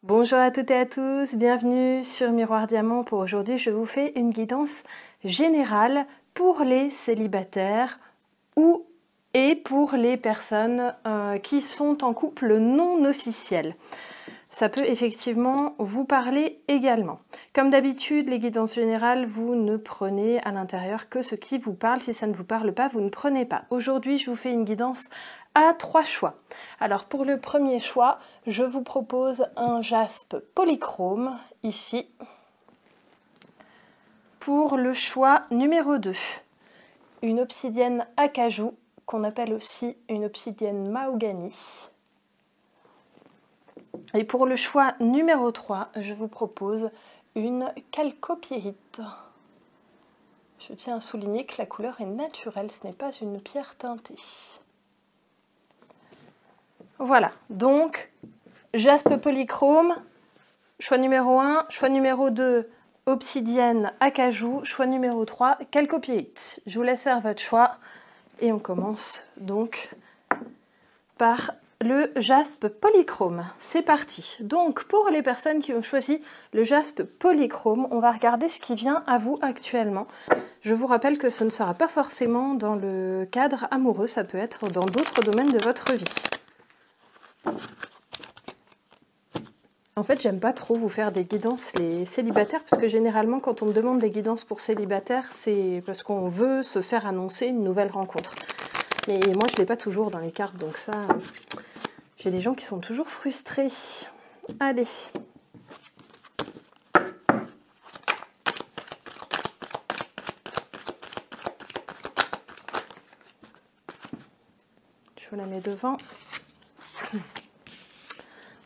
Bonjour à toutes et à tous, bienvenue sur Miroir Diamant. Pour aujourd'hui, je vous fais une guidance générale pour les célibataires et pour les personnes qui sont en couple non officiel. Ça peut effectivement vous parler également. Comme d'habitude, les guidances générales, vous ne prenez à l'intérieur que ce qui vous parle. Si ça ne vous parle pas, vous ne prenez pas. Aujourd'hui, je vous fais une guidance à 3 choix. Alors pour le premier choix, je vous propose un jaspe polychrome ici. Pour le choix numéro 2, une obsidienne acajou qu'on appelle aussi une obsidienne mahogany. Et pour le choix numéro 3, je vous propose une chalcopyrite. Je tiens à souligner que la couleur est naturelle, ce n'est pas une pierre teintée. Voilà, donc jaspe polychrome, choix numéro 1, choix numéro 2, obsidienne acajou, choix numéro 3, chalcopyrite. Je vous laisse faire votre choix et on commence donc par le jaspe polychrome. C'est parti. Donc pour les personnes qui ont choisi le jaspe polychrome, on va regarder ce qui vient à vous actuellement. Je vous rappelle que ce ne sera pas forcément dans le cadre amoureux, ça peut être dans d'autres domaines de votre vie. En fait, j'aime pas trop vous faire des guidances les célibataires, parce que généralement quand on me demande des guidances pour célibataires, c'est parce qu'on veut se faire annoncer une nouvelle rencontre. Mais moi, je ne l'ai pas toujours dans les cartes, donc ça, j'ai des gens qui sont toujours frustrés. Allez. Je vous la mets devant.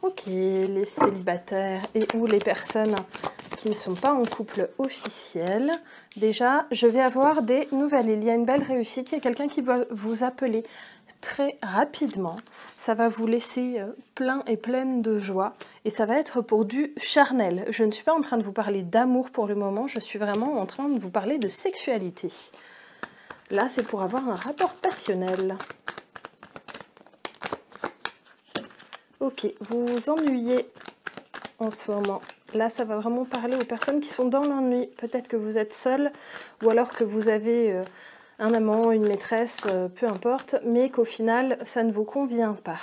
Ok, les célibataires et ou les personnes qui ne sont pas en couple officiel. Déjà, je vais avoir des nouvelles. Il y a une belle réussite. Il y a quelqu'un qui va vous appeler très rapidement. Ça va vous laisser plein et pleine de joie. Et ça va être pour du charnel. Je ne suis pas en train de vous parler d'amour pour le moment. Je suis vraiment en train de vous parler de sexualité. Là, c'est pour avoir un rapport passionnel. Ok, vous vous ennuyez en ce moment. Là, ça va vraiment parler aux personnes qui sont dans l'ennui. Peut-être que vous êtes seul ou alors que vous avez un amant, une maîtresse, peu importe, mais qu'au final, ça ne vous convient pas.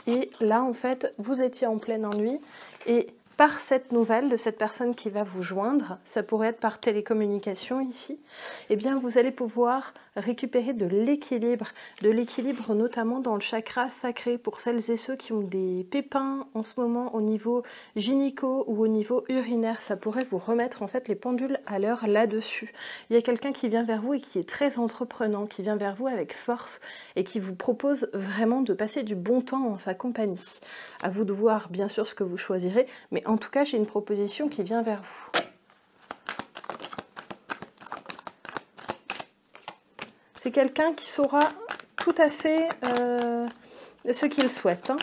Et là, en fait, vous étiez en plein ennui et par cette nouvelle de cette personne qui va vous joindre, ça pourrait être par télécommunication ici, eh bien vous allez pouvoir récupérer de l'équilibre notamment dans le chakra sacré pour celles et ceux qui ont des pépins en ce moment au niveau gynéco ou au niveau urinaire. Ça pourrait vous remettre en fait les pendules à l'heure là-dessus. Il y a quelqu'un qui vient vers vous et qui est très entreprenant, qui vient vers vous avec force et qui vous propose vraiment de passer du bon temps en sa compagnie. À vous de voir bien sûr ce que vous choisirez, mais en tout cas, j'ai une proposition qui vient vers vous. C'est quelqu'un qui saura tout à fait ce qu'il souhaite. Hein.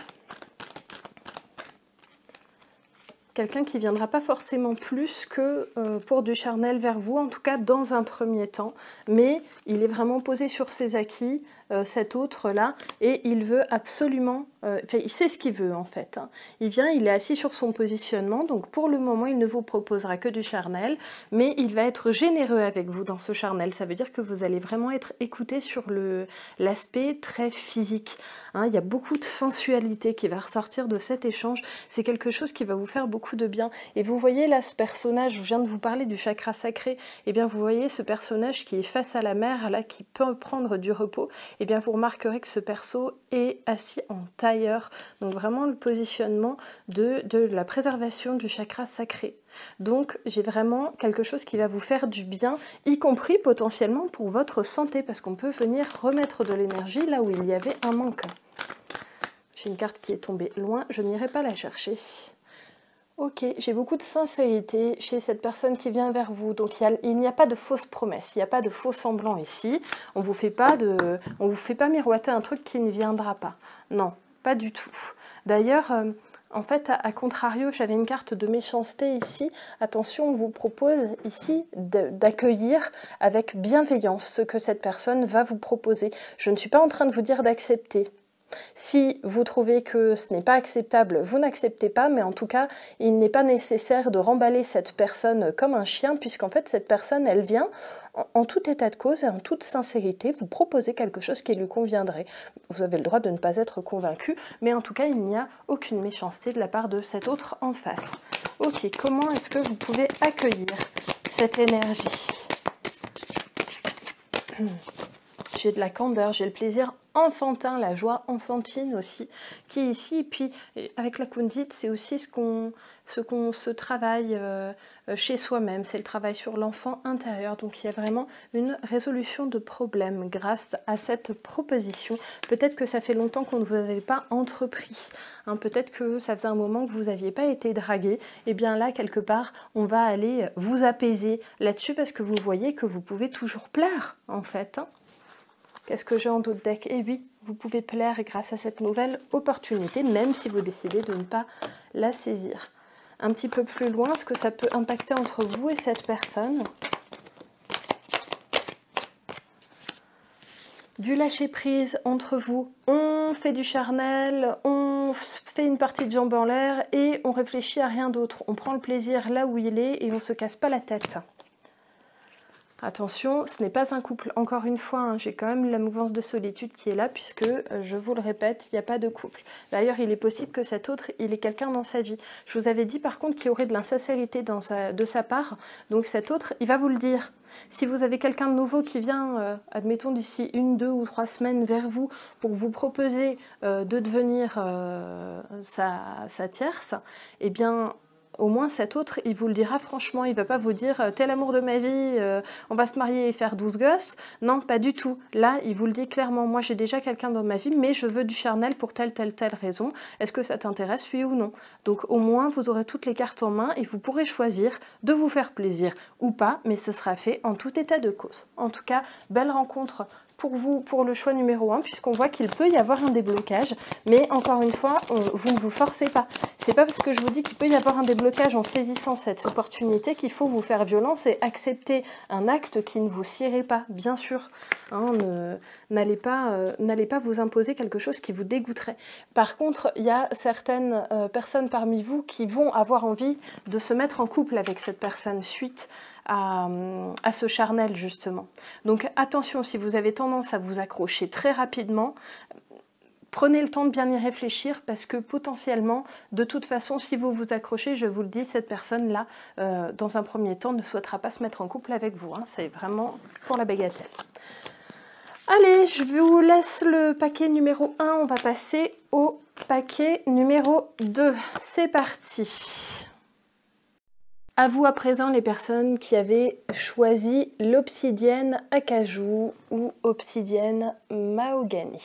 Quelqu'un qui ne viendra pas forcément plus que pour du charnel vers vous, en tout cas dans un premier temps. Mais il est vraiment posé sur ses acquis, cet autre-là, et il veut absolument... il sait ce qu'il veut en fait. Hein. Il vient, il est assis sur son positionnement, donc pour le moment, il ne vous proposera que du charnel, mais il va être généreux avec vous dans ce charnel. Ça veut dire que vous allez vraiment être écouté sur l'aspect très physique. Hein. Il y a beaucoup de sensualité qui va ressortir de cet échange. C'est quelque chose qui va vous faire beaucoup de bien. Et vous voyez là ce personnage, je viens de vous parler du chakra sacré, et bien vous voyez ce personnage qui est face à la mer, là, qui peut prendre du repos, et bien vous remarquerez que ce perso est assis en tailleur. Donc vraiment le positionnement de la préservation du chakra sacré. Donc j'ai vraiment quelque chose qui va vous faire du bien, y compris potentiellement pour votre santé, parce qu'on peut venir remettre de l'énergie là où il y avait un manque. J'ai une carte qui est tombée loin, je n'irai pas la chercher. Ok, j'ai beaucoup de sincérité chez cette personne qui vient vers vous. Donc il n'y a pas de fausses promesses, il n'y a pas de faux semblants ici. On vous fait pas miroiter un truc qui ne viendra pas. Non, pas du tout. D'ailleurs, en fait, à contrario, j'avais une carte de méchanceté ici. Attention, on vous propose ici d'accueillir avec bienveillance ce que cette personne va vous proposer. Je ne suis pas en train de vous dire d'accepter. Si vous trouvez que ce n'est pas acceptable, vous n'acceptez pas, mais en tout cas, il n'est pas nécessaire de remballer cette personne comme un chien, puisqu'en fait, cette personne, elle vient en tout état de cause et en toute sincérité vous proposer quelque chose qui lui conviendrait. Vous avez le droit de ne pas être convaincu, mais en tout cas, il n'y a aucune méchanceté de la part de cet autre en face. Ok, comment est-ce que vous pouvez accueillir cette énergie? J'ai de la candeur, j'ai le plaisir enfantin, la joie enfantine aussi, qui est ici. Et puis, avec la Kundit, c'est aussi ce qu'on se travaille chez soi-même. C'est le travail sur l'enfant intérieur. Donc, il y a vraiment une résolution de problèmes grâce à cette proposition. Peut-être que ça fait longtemps qu'on ne vous avait pas entrepris. Hein, peut-être que ça faisait un moment que vous n'aviez pas été dragué. Et bien là, quelque part, on va aller vous apaiser là-dessus parce que vous voyez que vous pouvez toujours plaire, en fait. Hein. Qu'est-ce que j'ai en d'autres decks? Et oui, vous pouvez plaire grâce à cette nouvelle opportunité, même si vous décidez de ne pas la saisir. Un petit peu plus loin, ce que ça peut impacter entre vous et cette personne. Du lâcher-prise entre vous. On fait du charnel, on fait une partie de jambes en l'air et on réfléchit à rien d'autre. On prend le plaisir là où il est et on ne se casse pas la tête. Attention, ce n'est pas un couple. Encore une fois, hein, j'ai quand même la mouvance de solitude qui est là puisque, je vous le répète, il n'y a pas de couple. D'ailleurs, il est possible que cet autre, il ait quelqu'un dans sa vie. Je vous avais dit par contre qu'il y aurait de l'insincérité de sa part. Donc cet autre, il va vous le dire. Si vous avez quelqu'un de nouveau qui vient, admettons d'ici 1, 2 ou 3 semaines vers vous pour vous proposer de devenir sa tierce, eh bien... Au moins cet autre, il vous le dira franchement, il ne va pas vous dire « t'es l'amour de ma vie, on va se marier et faire 12 gosses ». Non, pas du tout. Là, il vous le dit clairement, moi j'ai déjà quelqu'un dans ma vie, mais je veux du charnel pour telle raison. Est-ce que ça t'intéresse, oui ou non? Donc au moins, vous aurez toutes les cartes en main et vous pourrez choisir de vous faire plaisir ou pas, mais ce sera fait en tout état de cause. En tout cas, belle rencontre pour vous, pour le choix numéro 1, puisqu'on voit qu'il peut y avoir un déblocage, mais encore une fois, vous ne vous forcez pas. C'est pas parce que je vous dis qu'il peut y avoir un déblocage en saisissant cette opportunité qu'il faut vous faire violence et accepter un acte qui ne vous sied pas, bien sûr. Hein, n'allez pas vous imposer quelque chose qui vous dégoûterait. Par contre, il y a certaines personnes parmi vous qui vont avoir envie de se mettre en couple avec cette personne suite à ce charnel justement. Donc attention, si vous avez tendance à vous accrocher très rapidement, prenez le temps de bien y réfléchir parce que potentiellement, de toute façon, si vous vous accrochez, je vous le dis, cette personne-là, dans un premier temps, ne souhaitera pas se mettre en couple avec vous. Hein. C'est vraiment pour la bagatelle. Allez, je vous laisse le paquet numéro 1. On va passer au paquet numéro 2. C'est parti. À vous à présent les personnes qui avaient choisi l'obsidienne acajou ou obsidienne mahogany.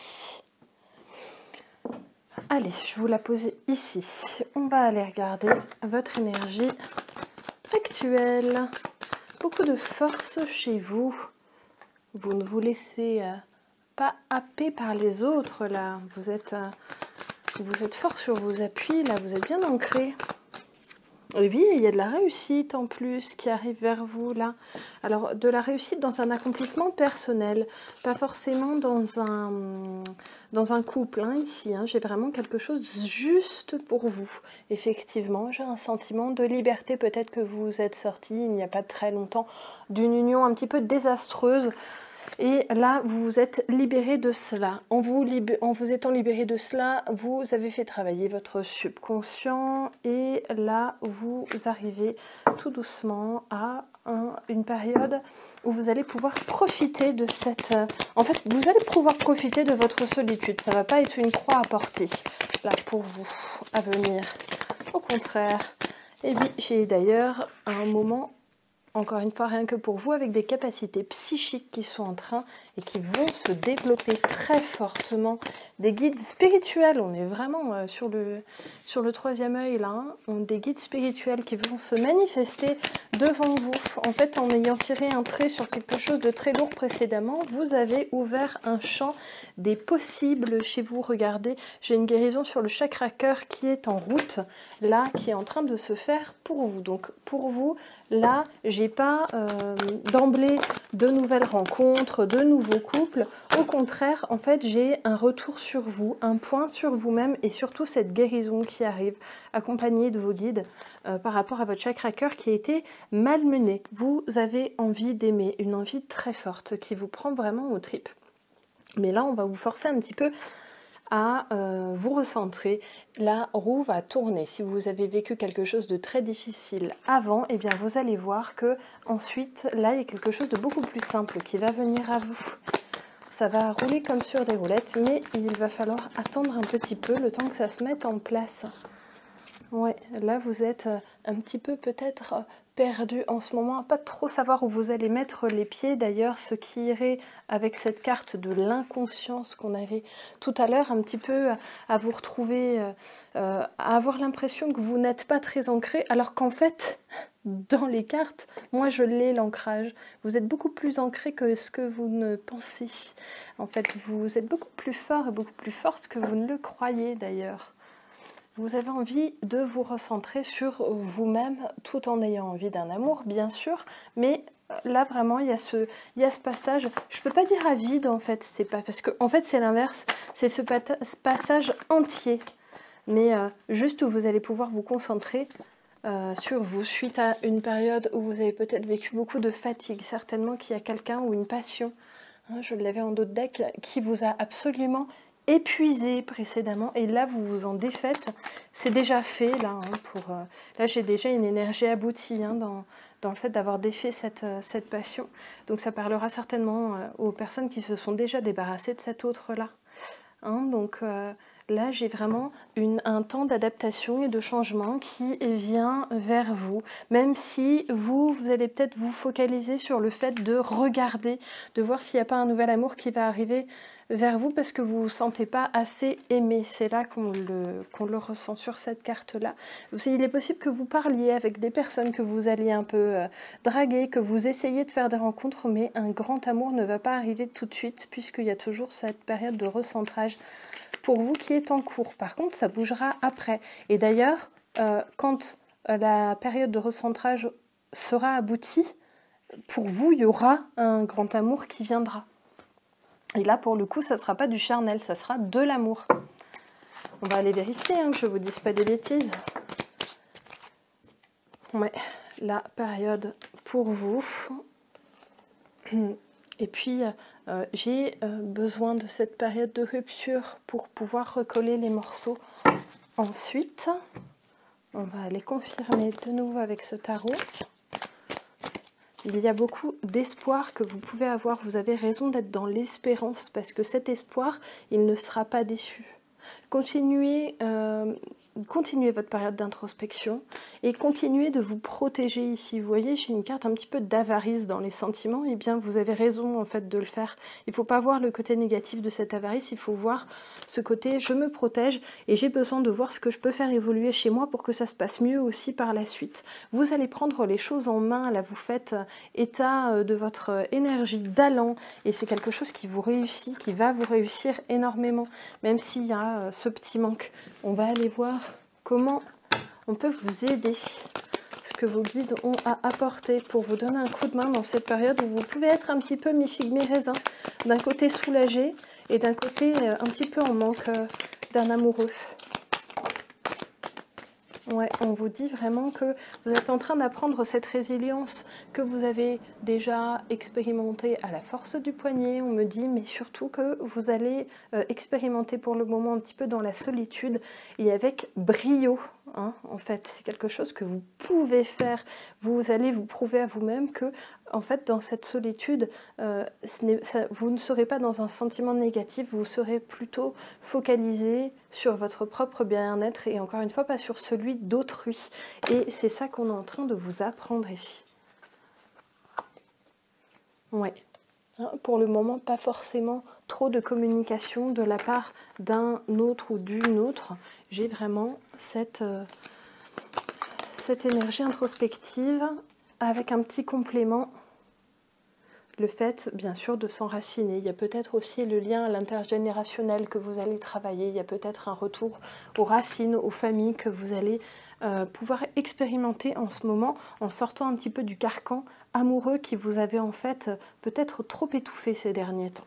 Allez, je vous la pose ici. On va aller regarder votre énergie actuelle. Beaucoup de force chez vous. Vous ne vous laissez pas happer par les autres là. Vous êtes fort sur vos appuis là, vous êtes bien ancré. Et oui, il y a de la réussite en plus qui arrive vers vous là. Alors de la réussite dans un accomplissement personnel, pas forcément dans un couple hein, ici. Hein. J'ai vraiment quelque chose juste pour vous. Effectivement, j'ai un sentiment de liberté. Peut-être que vous vous êtes sorti il n'y a pas très longtemps d'une union un petit peu désastreuse. Et là, vous vous êtes libéré de cela. En vous étant libéré de cela, vous avez fait travailler votre subconscient. Et là, vous arrivez tout doucement à une période où vous allez pouvoir profiter de cette... En fait, vous allez pouvoir profiter de votre solitude. Ça ne va pas être une croix à porter, là, pour vous, à venir. Au contraire. Et oui, j'ai d'ailleurs un moment... Encore une fois, rien que pour vous, avec des capacités psychiques qui sont en train et qui vont se développer très fortement. Des guides spirituels, on est vraiment sur le troisième œil là, hein. Des guides spirituels qui vont se manifester devant vous. En fait, en ayant tiré un trait sur quelque chose de très lourd précédemment, vous avez ouvert un champ des possibles chez vous. Regardez, j'ai une guérison sur le chakra cœur qui est en route, là, qui est en train de se faire pour vous. Donc, pour vous, là, j'ai pas d'emblée de nouvelles rencontres, de nouveaux couples. Au contraire, en fait, j'ai un retour sur vous, un point sur vous-même et surtout cette guérison qui arrive, accompagnée de vos guides par rapport à votre chakra cœur qui a été malmené. Vous avez envie d'aimer, une envie très forte qui vous prend vraiment aux tripes. Mais là, on va vous forcer un petit peu à vous recentrer. La roue va tourner. Si vous avez vécu quelque chose de très difficile avant, eh bien vous allez voir que ensuite, là, il y a quelque chose de beaucoup plus simple qui va venir à vous. Ça va rouler comme sur des roulettes, mais il va falloir attendre un petit peu le temps que ça se mette en place. Ouais, là vous êtes un petit peu peut-être perdu en ce moment, à pas trop savoir où vous allez mettre les pieds. D'ailleurs, ce qui irait avec cette carte de l'inconscience qu'on avait tout à l'heure, un petit peu à vous retrouver, à avoir l'impression que vous n'êtes pas très ancré, alors qu'en fait, dans les cartes, moi je l'ai l'ancrage. Vous êtes beaucoup plus ancré que ce que vous ne pensez. En fait, vous êtes beaucoup plus fort et beaucoup plus forte que vous ne le croyez d'ailleurs. Vous avez envie de vous recentrer sur vous-même tout en ayant envie d'un amour, bien sûr, mais là vraiment il y a ce passage, je ne peux pas dire à vide en fait, c'est pas parce que en fait c'est l'inverse, c'est ce passage entier, mais juste où vous allez pouvoir vous concentrer sur vous, suite à une période où vous avez peut-être vécu beaucoup de fatigue, certainement qu'il y a quelqu'un ou une passion, hein, je l'avais en dos de deck, qui vous a absolument épuisé précédemment et là vous vous en défaites, c'est déjà fait là, hein, là j'ai déjà une énergie aboutie hein, dans le fait d'avoir défait cette passion, donc ça parlera certainement aux personnes qui se sont déjà débarrassées de cet autre là, hein, donc là j'ai vraiment un temps d'adaptation et de changement qui vient vers vous, même si vous allez peut-être vous focaliser sur le fait de regarder, de voir s'il n'y a pas un nouvel amour qui va arriver vers vous parce que vous ne vous sentez pas assez aimé. C'est là qu'on le ressent sur cette carte-là. Il est possible que vous parliez avec des personnes que vous alliez un peu draguer, que vous essayez de faire des rencontres, mais un grand amour ne va pas arriver tout de suite puisqu'il y a toujours cette période de recentrage pour vous qui est en cours. Par contre, ça bougera après. Et d'ailleurs, quand la période de recentrage sera aboutie, pour vous, il y aura un grand amour qui viendra. Et là, pour le coup, ça ne sera pas du charnel, ça sera de l'amour. On va aller vérifier, hein, que je ne vous dise pas des bêtises. Ouais, la période pour vous. Et puis, j'ai besoin de cette période de rupture pour pouvoir recoller les morceaux. Ensuite, on va aller confirmer de nouveau avec ce tarot. Il y a beaucoup d'espoir que vous pouvez avoir. Vous avez raison d'être dans l'espérance parce que cet espoir, il ne sera pas déçu. Continuez votre période d'introspection et continuez de vous protéger ici. Vous voyez, j'ai une carte un petit peu d'avarice dans les sentiments. Eh bien, vous avez raison en fait de le faire. Il ne faut pas voir le côté négatif de cette avarice, il faut voir ce côté je me protège et j'ai besoin de voir ce que je peux faire évoluer chez moi pour que ça se passe mieux aussi par la suite. Vous allez prendre les choses en main, là vous faites état de votre énergie d'allant et c'est quelque chose qui vous réussit, qui va vous réussir énormément, même s'il y a ce petit manque. On va aller voir comment on peut vous aider, ce que vos guides ont à apporter pour vous donner un coup de main dans cette période où vous pouvez être un petit peu mi-figue, mi-raisin, d'un côté soulagé et d'un côté un petit peu en manque d'un amoureux. Ouais, on vous dit vraiment que vous êtes en train d'apprendre cette résilience que vous avez déjà expérimentée à la force du poignet. On me dit, mais surtout que vous allez expérimenter pour le moment un petit peu dans la solitude et avec brio. Hein, en fait, c'est quelque chose que vous pouvez faire. Vous allez vous prouver à vous-même que, en fait, dans cette solitude, vous ne serez pas dans un sentiment négatif, vous serez plutôt focalisé sur votre propre bien-être et encore une fois, pas sur celui d'autrui. Et c'est ça qu'on est en train de vous apprendre ici. Ouais. Pour le moment, pas forcément trop de communication de la part d'un autre ou d'une autre. J'ai vraiment cette énergie introspective avec un petit complément, le fait bien sûr de s'enraciner. Il y a peut-être aussi le lien à l'intergénérationnel que vous allez travailler, il y a peut-être un retour aux racines, aux familles que vous allez pouvoir expérimenter en ce moment en sortant un petit peu du carcan amoureux qui vous avait en fait peut-être trop étouffé ces derniers temps.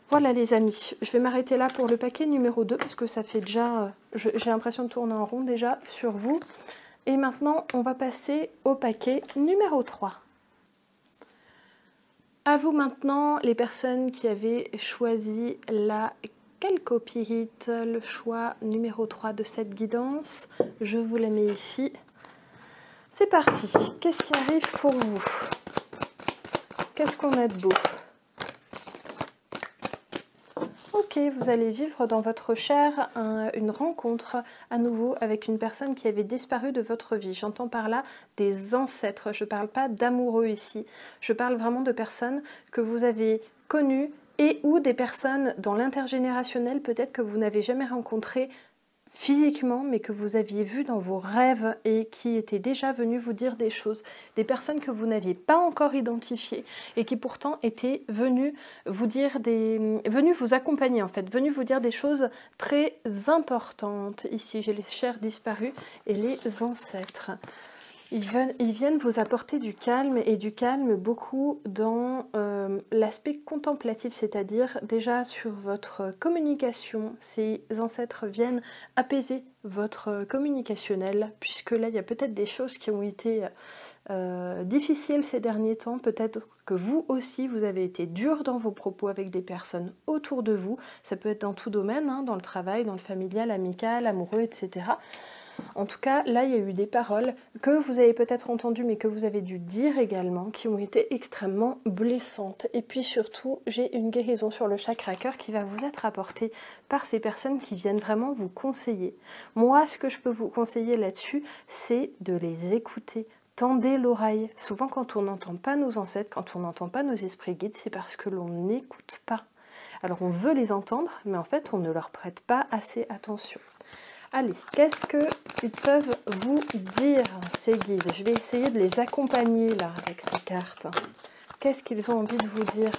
Voilà les amis, je vais m'arrêter là pour le paquet numéro 2 parce que ça fait déjà, j'ai l'impression de tourner en rond déjà sur vous. Et maintenant, on va passer au paquet numéro 3. À vous maintenant, les personnes qui avaient choisi la calcopyrite, le choix numéro 3 de cette guidance. Je vous la mets ici. C'est parti. Qu'est-ce qui arrive pour vous? Qu'est-ce qu'on a de beau? Ok, vous allez vivre dans votre chair une rencontre à nouveau avec une personne qui avait disparu de votre vie. J'entends par là des ancêtres, je ne parle pas d'amoureux ici. Je parle vraiment de personnes que vous avez connues et ou des personnes dans l'intergénérationnel peut-être que vous n'avez jamais rencontrées physiquement, mais que vous aviez vu dans vos rêves et qui étaient déjà venus vous dire des choses, des personnes que vous n'aviez pas encore identifiées et qui pourtant étaient venues vous dire venues vous accompagner en fait, venues vous dire des choses très importantes. Ici j'ai les chers disparus et les ancêtres. Ils viennent vous apporter du calme et du calme beaucoup dans l'aspect contemplatif, c'est-à-dire déjà sur votre communication. Ces ancêtres viennent apaiser votre communicationnel, puisque là il y a peut-être des choses qui ont été difficiles ces derniers temps. Peut-être que vous aussi vous avez été dur dans vos propos avec des personnes autour de vous. Ça peut être dans tout domaine, hein, dans le travail, dans le familial, amical, amoureux, etc. En tout cas, là, il y a eu des paroles que vous avez peut-être entendues, mais que vous avez dû dire également, qui ont été extrêmement blessantes. Et puis surtout, j'ai une guérison sur le chakra cœur qui va vous être apportée par ces personnes qui viennent vraiment vous conseiller. Moi, ce que je peux vous conseiller là-dessus, c'est de les écouter. Tendez l'oreille. Souvent, quand on n'entend pas nos ancêtres, quand on n'entend pas nos esprits guides, c'est parce que l'on n'écoute pas. Alors, on veut les entendre, mais en fait, on ne leur prête pas assez attention. Allez, qu'est-ce qu'ils peuvent vous dire, ces guides? Je vais essayer de les accompagner là avec ces cartes. Qu'est-ce qu'ils ont envie de vous dire?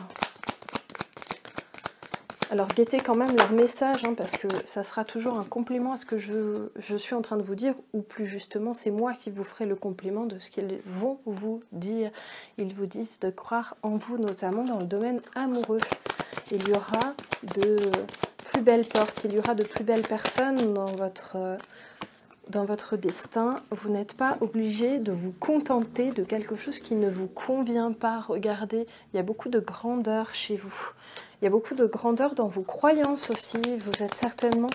Alors guettez quand même leur message, hein, parce que ça sera toujours un complément à ce que je suis en train de vous dire, ou plus justement c'est moi qui vous ferai le complément de ce qu'ils vont vous dire. Ils vous disent de croire en vous, notamment dans le domaine amoureux. Il y aura de plus belles portes, il y aura de plus belles personnes dans votre destin. Vous n'êtes pas obligé de vous contenter de quelque chose qui ne vous convient pas. Regardez, il y a beaucoup de grandeur chez vous. Il y a beaucoup de grandeur dans vos croyances aussi. Vous êtes certainement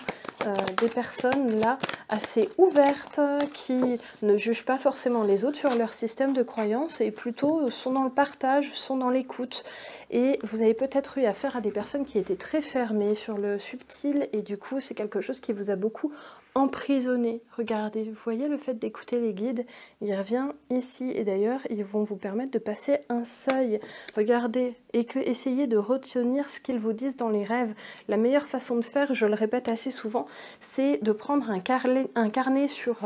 des personnes là assez ouvertes qui ne jugent pas forcément les autres sur leur système de croyances et plutôt sont dans le partage, sont dans l'écoute. Et vous avez peut-être eu affaire à des personnes qui étaient très fermées sur le subtil et du coup c'est quelque chose qui vous a beaucoup emprisonné. Regardez, vous voyez le fait d'écouter les guides, il revient ici et d'ailleurs ils vont vous permettre de passer un seuil. Regardez et essayez de retenir ce qu'ils vous disent dans les rêves. La meilleure façon de faire, je le répète assez souvent, c'est de prendre un carnet sur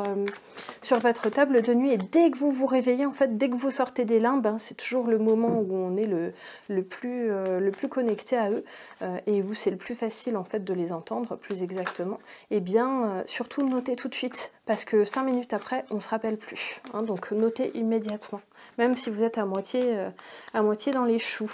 votre table de nuit et dès que vous vous réveillez, en fait, dès que vous sortez des limbes, hein, c'est toujours le moment où on est le plus connecté à eux et où c'est le plus facile en fait de les entendre plus exactement. Et bien surtout notez tout de suite parce que 5 minutes après on ne se rappelle plus, hein, donc notez immédiatement même si vous êtes à moitié dans les choux.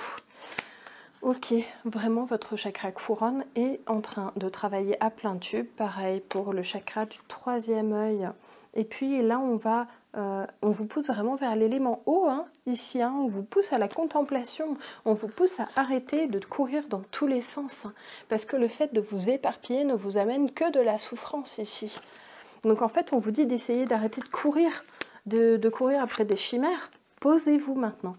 Ok, vraiment votre chakra couronne est en train de travailler à plein tube. Pareil pour le chakra du 3e œil. Et puis là on vous pousse vraiment vers l'élément eau, hein, ici, hein, on vous pousse à la contemplation, on vous pousse à arrêter de courir dans tous les sens, hein, parce que le fait de vous éparpiller ne vous amène que de la souffrance ici. Donc en fait on vous dit d'essayer d'arrêter de courir, de courir après des chimères. Posez-vous maintenant.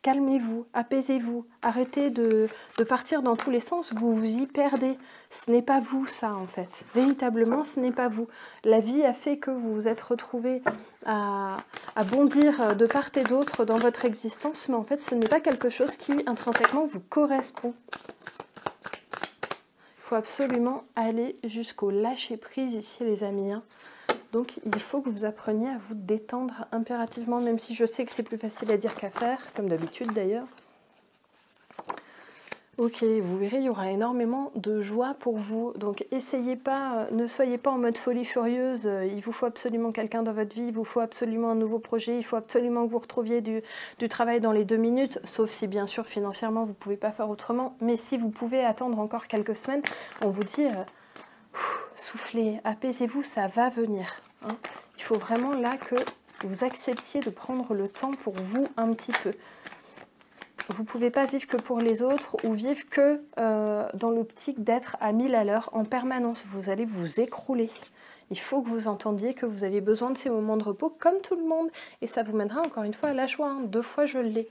Calmez-vous, apaisez-vous, arrêtez de partir dans tous les sens, vous vous y perdez. Ce n'est pas vous ça en fait, véritablement ce n'est pas vous. La vie a fait que vous vous êtes retrouvés à bondir de part et d'autre dans votre existence, mais en fait ce n'est pas quelque chose qui intrinsèquement vous correspond. Il faut absolument aller jusqu'au lâcher prise ici les amis, hein. Donc il faut que vous appreniez à vous détendre impérativement, même si je sais que c'est plus facile à dire qu'à faire, comme d'habitude d'ailleurs. Ok, vous verrez, il y aura énormément de joie pour vous. Donc essayez pas, ne soyez pas en mode folie furieuse, il vous faut absolument quelqu'un dans votre vie, il vous faut absolument un nouveau projet, il faut absolument que vous retrouviez du travail dans les 2 minutes, sauf si bien sûr financièrement vous ne pouvez pas faire autrement. Mais si vous pouvez attendre encore quelques semaines, on vous dit, soufflez, apaisez-vous, ça va venir. Hein. Il faut vraiment là que vous acceptiez de prendre le temps pour vous un petit peu. Vous ne pouvez pas vivre que pour les autres ou vivre que dans l'optique d'être à 1000 à l'heure en permanence. Vous allez vous écrouler. Il faut que vous entendiez que vous avez besoin de ces moments de repos comme tout le monde. Et ça vous mènera encore une fois à la joie. Hein. 2 fois je l'ai.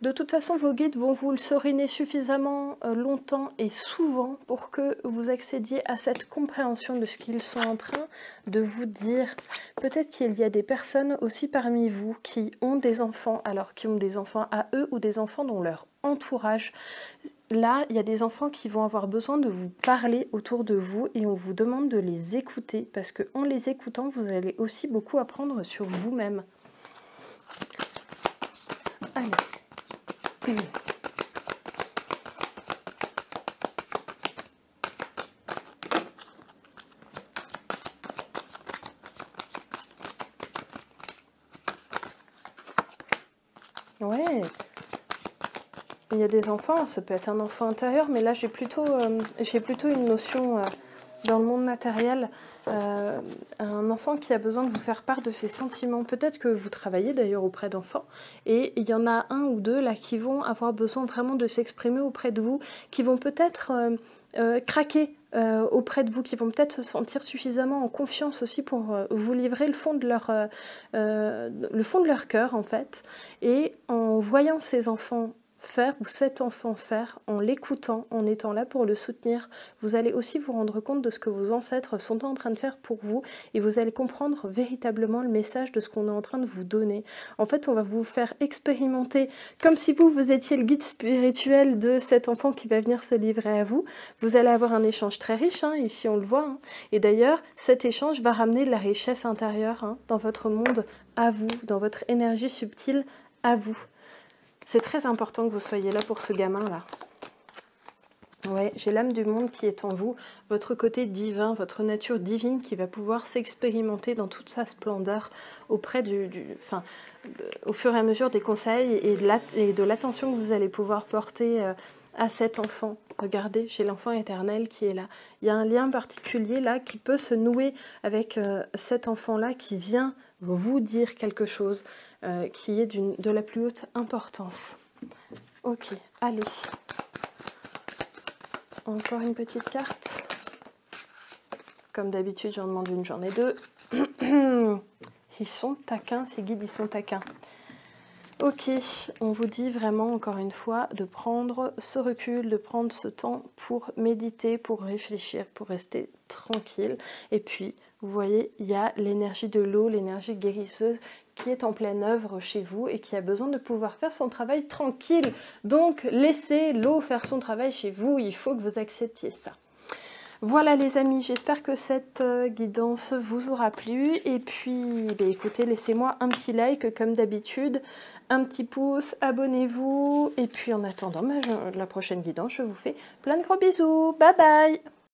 De toute façon, vos guides vont vous le seriner suffisamment longtemps et souvent pour que vous accédiez à cette compréhension de ce qu'ils sont en train de vous dire. Peut-être qu'il y a des personnes aussi parmi vous qui ont des enfants, alors qui ont des enfants à eux ou des enfants dans leur entourage. Là, il y a des enfants qui vont avoir besoin de vous parler autour de vous et on vous demande de les écouter parce qu'en les écoutant, vous allez aussi beaucoup apprendre sur vous-même. Allez. Ouais, il y a des enfants, ça peut être un enfant intérieur, mais là j'ai plutôt une notion dans le monde matériel, un enfant qui a besoin de vous faire part de ses sentiments. Peut-être que vous travaillez d'ailleurs auprès d'enfants, et il y en a 1 ou 2 là qui vont avoir besoin vraiment de s'exprimer auprès de vous, qui vont peut-être craquer auprès de vous, qui vont peut-être se sentir suffisamment en confiance aussi pour vous livrer le fond de leur cœur en fait. Et en voyant ces enfants faire ou cet enfant faire, en l'écoutant, en étant là pour le soutenir, vous allez aussi vous rendre compte de ce que vos ancêtres sont en train de faire pour vous et vous allez comprendre véritablement le message de ce qu'on est en train de vous donner. En fait, on va vous faire expérimenter comme si vous étiez le guide spirituel de cet enfant qui va venir se livrer à vous. Vous allez avoir un échange très riche, hein, ici on le voit. Hein. Et d'ailleurs, cet échange va ramener de la richesse intérieure hein, dans votre monde à vous, dans votre énergie subtile à vous. C'est très important que vous soyez là pour ce gamin-là. Ouais, j'ai l'âme du monde qui est en vous, votre côté divin, votre nature divine qui va pouvoir s'expérimenter dans toute sa splendeur auprès au fur et à mesure des conseils et de l'attention que vous allez pouvoir porter à cet enfant. Regardez, j'ai l'enfant éternel qui est là. Il y a un lien particulier là qui peut se nouer avec cet enfant-là qui vient vous dire quelque chose qui est de la plus haute importance. Ok, allez. Encore une petite carte. Comme d'habitude, j'en demande une, j'en ai 2. Ils sont taquins, ces guides, ils sont taquins. Ok, on vous dit vraiment, encore une fois, de prendre ce recul, de prendre ce temps pour méditer, pour réfléchir, pour rester tranquille. Et puis, vous voyez, il y a l'énergie de l'eau, l'énergie guérisseuse qui est en pleine œuvre chez vous et qui a besoin de pouvoir faire son travail tranquille. Donc, laissez l'eau faire son travail chez vous, il faut que vous acceptiez ça. Voilà les amis, j'espère que cette guidance vous aura plu. Et puis, écoutez, laissez-moi un petit like comme d'habitude, un petit pouce, abonnez-vous. Et puis en attendant la prochaine guidance, je vous fais plein de gros bisous. Bye bye!